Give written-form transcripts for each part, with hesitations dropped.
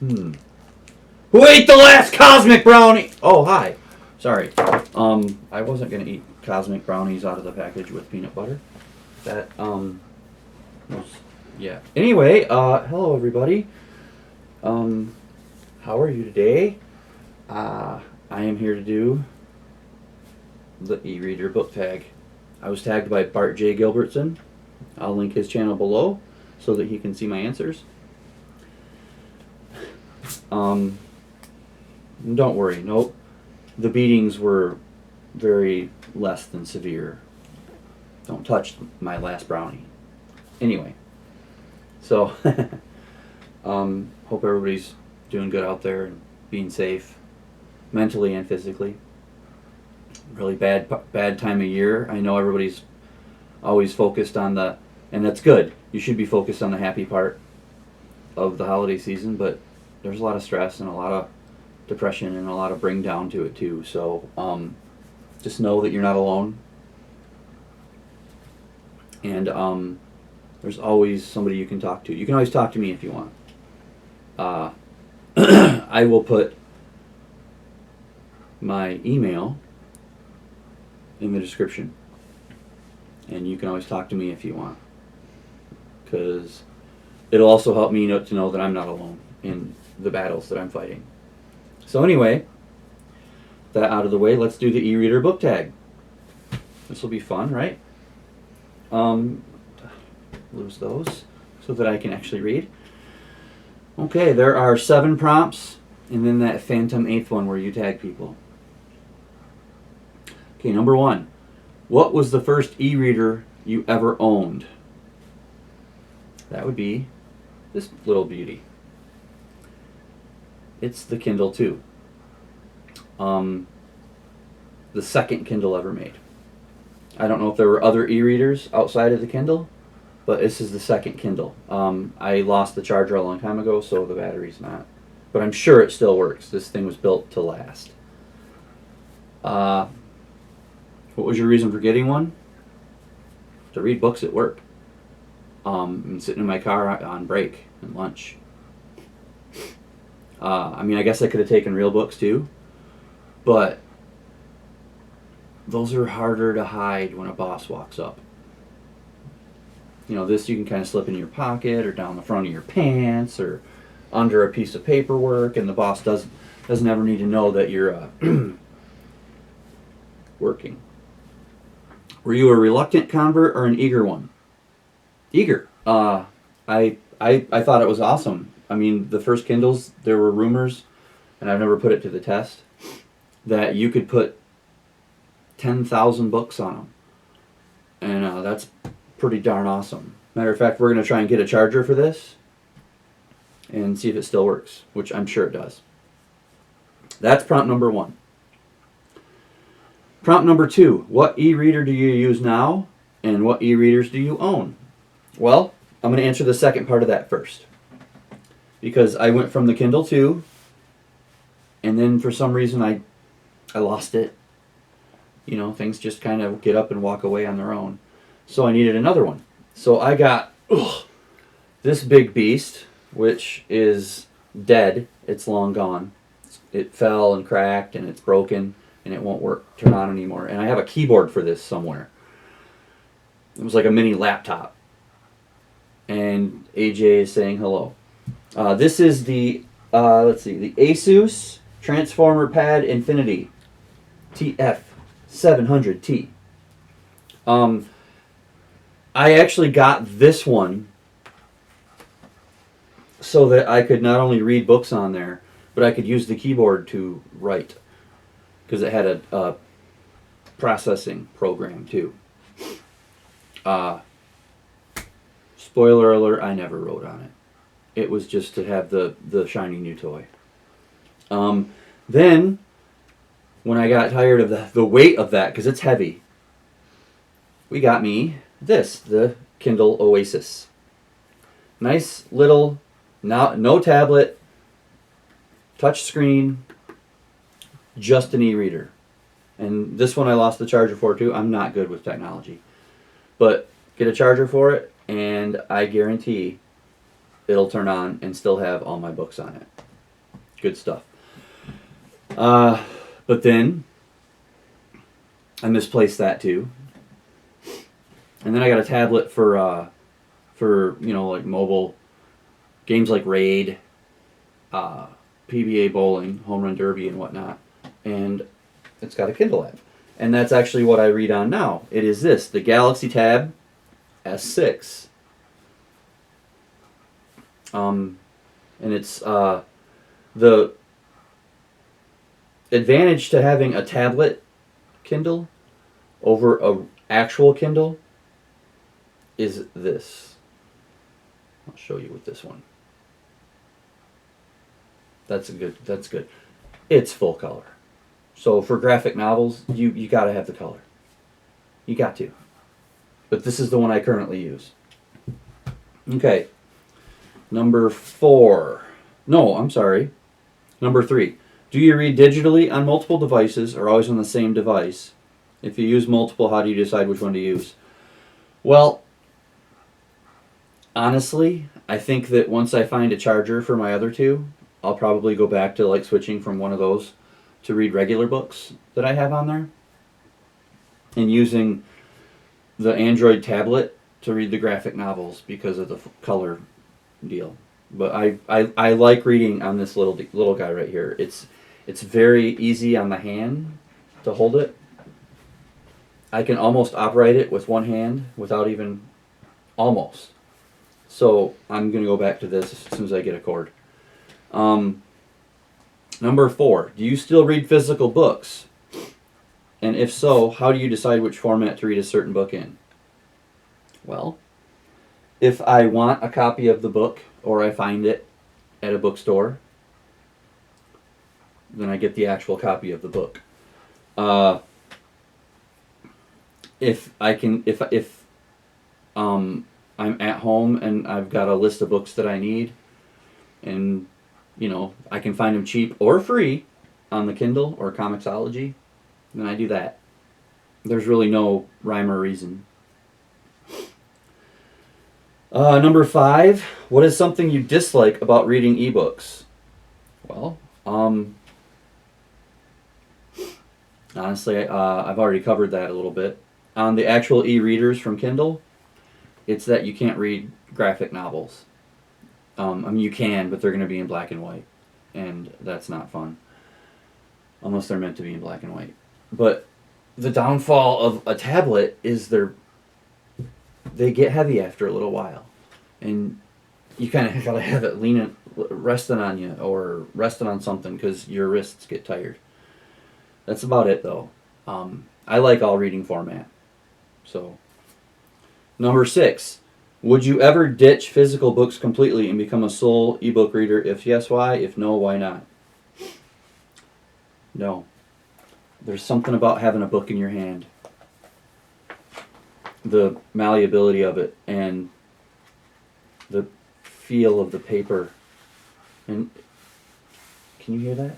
Who ate the last cosmic brownie? Oh, hi. Sorry. I wasn't gonna eat cosmic brownies out of the package with peanut butter. That was, yeah. Anyway, hello everybody. How are you today? I am here to do the eReader book tag. I was tagged by Bart J. Gilbertson. I'll link his channel below so that he can see my answers. Don't worry, nope. The beatings were very less than severe. Don't touch my last brownie. Anyway, so hope everybody's doing good out there and being safe, mentally and physically. Really bad time of year. I know everybody's always focused on the, and that's good. You should be focused on the happy part of the holiday season, but there's a lot of stress and a lot of depression and a lot of bring down to it too. So just know that you're not alone, and there's always somebody you can talk to. You can always talk to me if you want. I will put my email in the description, and you can always talk to me if you want, because it'll also help me to know that I'm not alone in the battles that I'm fighting. So anyway, that out of the way, let's do the eReader book tag. This will be fun, right? Lose those so that I can actually read. Okay, there are 7 prompts, and then that phantom 8th one where you tag people. Okay, number 1. What was the first e-reader you ever owned? That would be this little beauty. It's the Kindle 2. The second Kindle ever made. I don't know if there were other e-readers outside of the Kindle, but this is the second Kindle. I lost the charger a long time ago, so the battery's not. But I'm sure it still works. This thing was built to last. What was your reason for getting one? To read books at work. I'm sitting in my car on break and lunch. I mean, I guess I could have taken real books too, but those are harder to hide when a boss walks up. You know, this you can kind of slip in your pocket or down the front of your pants or under a piece of paperwork, and the boss doesn't ever need to know that you're working. Were you a reluctant convert or an eager one? Eager. I thought it was awesome. I mean, the first Kindles, there were rumors, and I've never put it to the test, that you could put 10,000 books on them. And that's pretty darn awesome. Matter of fact, we're going to try and get a charger for this and see if it still works, which I'm sure it does. That's prompt number 1. Prompt number 2. What e-reader do you use now, and what e-readers do you own? Well, I'm going to answer the second part of that first, because I went from the Kindle 2, and then for some reason I lost it. You know, things just kind of get up and walk away on their own. So I needed another one. So I got this big beast, which is dead. It's long gone. It fell and cracked, and it's broken, and it won't turn on anymore. And I have a keyboard for this somewhere. It was like a mini laptop. And AJ is saying hello. This is the, the Asus Transformer Pad Infinity TF700T. I actually got this one so that I could not only read books on there, but I could use the keyboard to write, because it had a processing program too. Spoiler alert, I never wrote on it. It was just to have the shiny new toy. Then, when I got tired of the weight of that, because it's heavy, we got me this, the Kindle Oasis. Nice little, no tablet, touch screen, just an e-reader. And this one I lost the charger for too. I'm not good with technology. But get a charger for it, and I guarantee it'll turn on and still have all my books on it. Good stuff. But then I misplaced that too. And then I got a tablet for like mobile games like Raid, PBA bowling, home run derby, and whatnot. And it's got a Kindle app. And that's actually what I read on now. It is this, the Galaxy Tab S6. And it's the advantage to having a tablet Kindle over a actual Kindle is this. I'll show you with this one. That's good. It's full color. So for graphic novels, you got to have the color. You got to. But this is the one I currently use. Okay. Number 4. No, I'm sorry. Number 3. Do you read digitally on multiple devices or always on the same device? If you use multiple, how do you decide which one to use? Well, honestly, I think that once I find a charger for my other two, I'll probably go back to like switching from one of those to read regular books that I have on there and using the Android tablet to read the graphic novels because of the color deal. But I like reading on this little guy right here. It's very easy on the hand to hold it. I can almost operate it with one hand without even almost. So I'm going to go back to this as soon as I get a cord. Number 4, do you still read physical books? And if so, how do you decide which format to read a certain book in? Well, if I want a copy of the book or I find it at a bookstore, then I get the actual copy of the book. If I'm at home and I've got a list of books that I need, and I can find them cheap or free on the Kindle or Comixology, then I do that. There's really no rhyme or reason. Number 5, what is something you dislike about reading ebooks? Well, honestly, I've already covered that a little bit. On the actual e-readers from Kindle, it's that you can't read graphic novels. You can, but they're going to be in black and white, and that's not fun. Unless they're meant to be in black and white. But the downfall of a tablet is they get heavy after a little while. And you kind of got to have it resting on you or resting on something because your wrists get tired. That's about it, though. I like all reading format. So, number 6. Would you ever ditch physical books completely and become a sole ebook reader? If yes, why? If no, why not? No. There's something about having a book in your hand. The malleability of it and the feel of the paper. And can you hear that?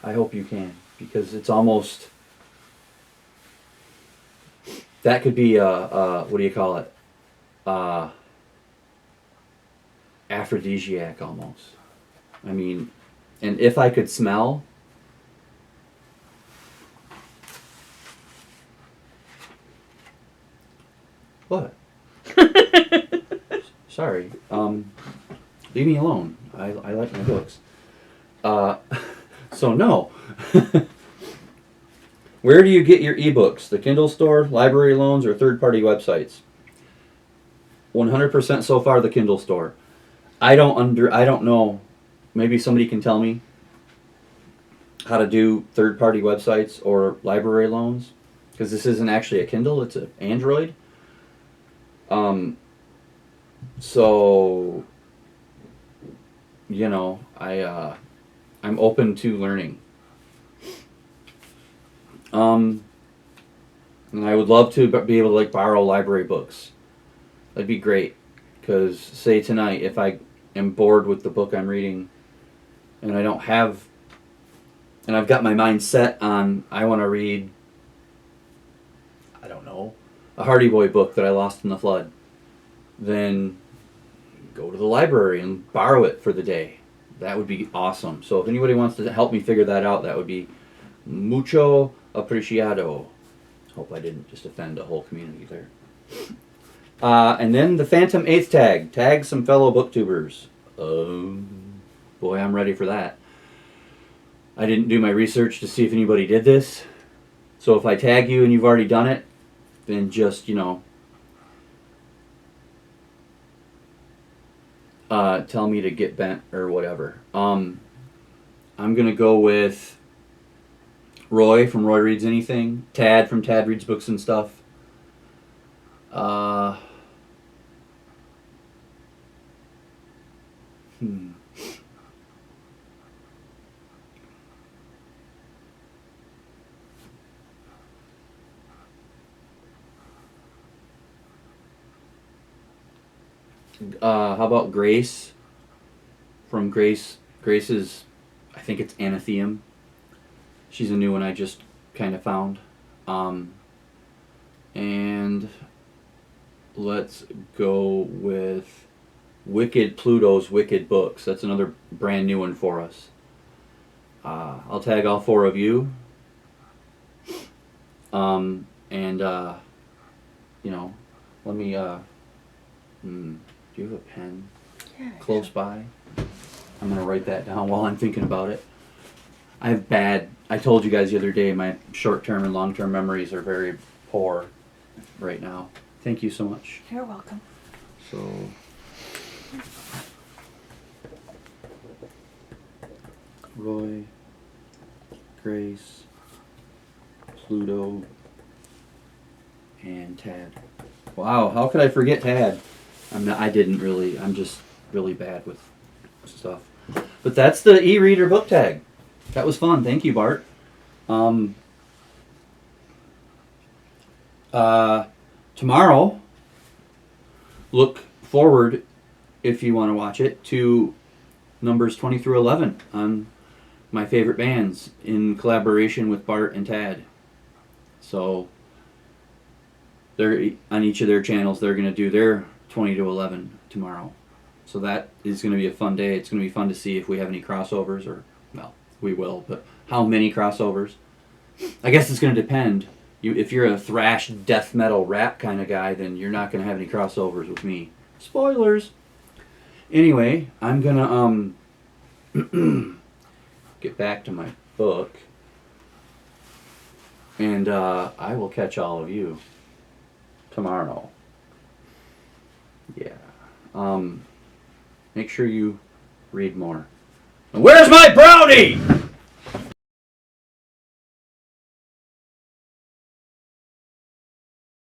I hope you can, because it's almost... That could be what do you call it? Aphrodisiac almost. I mean, and if I could smell... What? Sorry. Leave me alone. I like my books. So no. Where do you get your ebooks? The Kindle store, library loans, or third-party websites? 100% so far the Kindle store. I don't know. Maybe somebody can tell me how to do third-party websites or library loans, because this isn't actually a Kindle, it's an Android. So I'm open to learning. And I would love to be able to borrow library books. That'd be great. Because say tonight, if I am bored with the book I'm reading, and I don't have, and I've got my mind set on I want to read, I don't know, a Hardy Boy book that I lost in the flood, then go to the library and borrow it for the day. that would be awesome. So if anybody wants to help me figure that out, that would be mucho apreciado. Hope I didn't just offend a whole community there. And then the Phantom 8th tag. Tag some fellow booktubers. Boy, I'm ready for that. I didn't do my research to see if anybody did this. So if I tag you and you've already done it, then just, you know, tell me to get bent or whatever. I'm going to go with Roy from Roy Reads Anything. Tad from Tad Reads Books and Stuff. How about Grace? From Grace's, I think it's Anatheum. She's a new one I just kind of found. And let's go with Wicked Pluto's Wicked Books. That's another brand new one for us. I'll tag all 4 of you. You know, let me, do you have a pen close by? I'm going to write that down while I'm thinking about it. I told you guys the other day, my short-term and long-term memories are very poor right now. Thank you so much. You're welcome. So, Roy, Grace, Pluto, and Tad. Wow, how could I forget Tad? I'm just really bad with stuff. But that's the eReader book tag. That was fun. Thank you, Bart. Tomorrow, look forward, if you want to watch it, to numbers 20 through 11 on my favorite bands in collaboration with Bart and Tad. So, they're on each of their channels. They're going to do their 20 to 11 tomorrow. So that is going to be a fun day. It's going to be fun to see if we have any crossovers, or, well, we will, but how many crossovers? I guess it's going to depend. If you're a thrash, death metal, rap kind of guy, then you're not going to have any crossovers with me. Spoilers! Anyway, I'm going to get back to my book, and I will catch all of you tomorrow. Yeah. Make sure you read more. And where's my brownie?